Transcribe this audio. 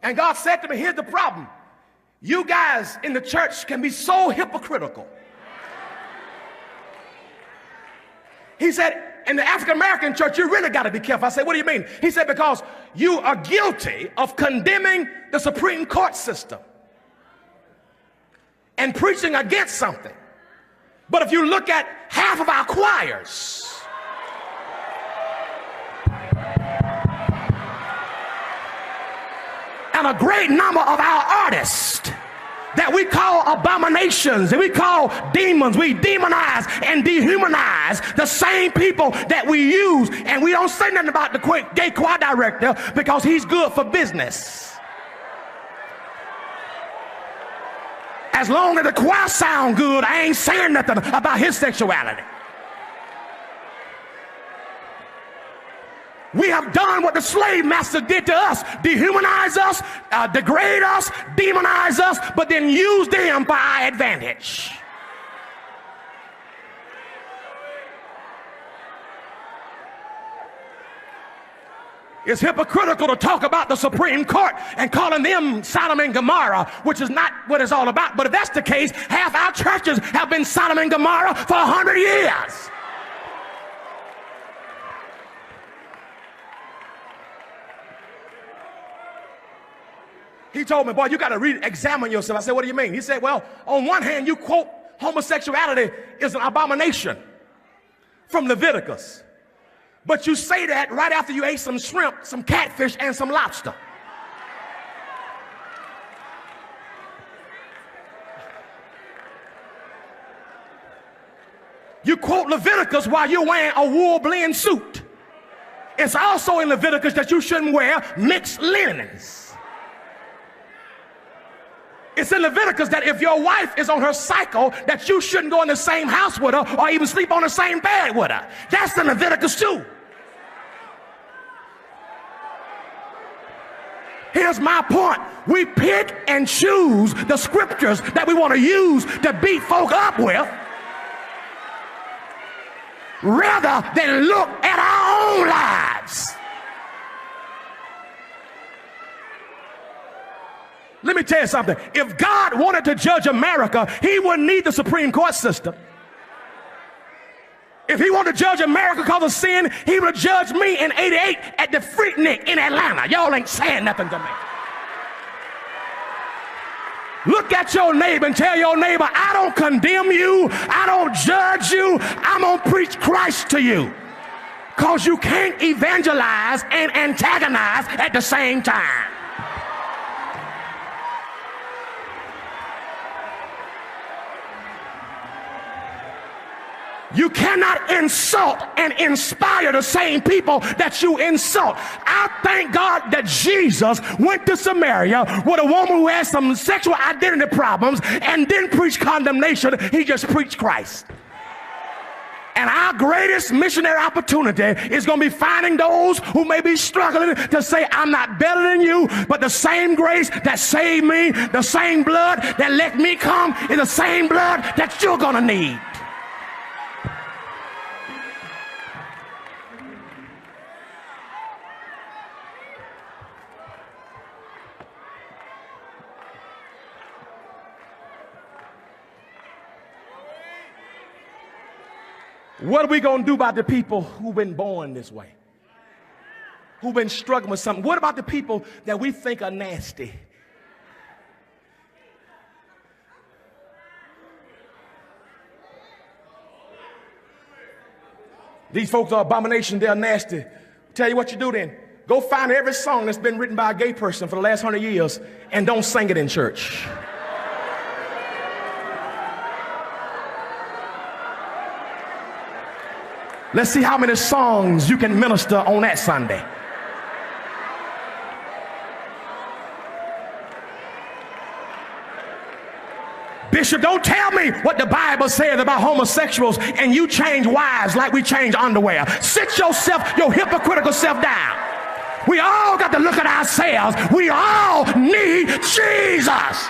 And God said to me, here's the problem. You guys in the church can be so hypocritical. He said, in the African-American church, you really got to be careful. I said, what do you mean? He said, because you are guilty of condemning the Supreme Court system and preaching against something. But if you look at half of our choirs, and a great number of our artists that we call abominations and we call demons, we demonize and dehumanize the same people that we use, and we don't say nothing about the gay choir director because he's good for business. As long as the choir sound good, I ain't saying nothing about his sexuality. We have done what the slave master did to us: dehumanize us, degrade us, demonize us, but then use them for our advantage. It's hypocritical to talk about the Supreme Court and calling them Sodom and Gomorrah, which is not what it's all about. But if that's the case, half our churches have been Sodom and Gomorrah for 100 years. He told me, boy, you got to examine yourself. I said, what do you mean? He said, well, on one hand, you quote homosexuality is an abomination from Leviticus. But you say that right after you ate some shrimp, some catfish, and some lobster. You quote Leviticus while you're wearing a wool blend suit. It's also in Leviticus that you shouldn't wear mixed linens. It's in Leviticus that if your wife is on her cycle, that you shouldn't go in the same house with her or even sleep on the same bed with her. That's in Leviticus too. Here's my point. We pick and choose the scriptures that we want to use to beat folk up with, rather than look at our own lives. Let me tell you something. If God wanted to judge America, he wouldn't need the Supreme Court system. If he wanted to judge America because of sin, he would have judged me in '88 at the Freaknik in Atlanta. Y'all ain't saying nothing to me. Look at your neighbor and tell your neighbor, I don't condemn you. I don't judge you. I'm going to preach Christ to you. Because you can't evangelize and antagonize at the same time. You cannot insult and inspire the same people that you insult. I thank God that Jesus went to Samaria with a woman who had some sexual identity problems and didn't preach condemnation. He just preached Christ. And our greatest missionary opportunity is going to be finding those who may be struggling to say, I'm not better than you, but the same grace that saved me, the same blood that let me come is the same blood that you're going to need. What are we going to do about the people who've been born this way? Who've been struggling with something? What about the people that we think are nasty? These folks are abomination, they're nasty. Tell you what you do then. Go find every song that's been written by a gay person for the last 100 years and don't sing it in church. Let's see how many songs you can minister on that Sunday. Bishop, don't tell me what the Bible says about homosexuals and you change wives like we change underwear. Sit yourself, your hypocritical self down. We all got to look at ourselves. We all need Jesus.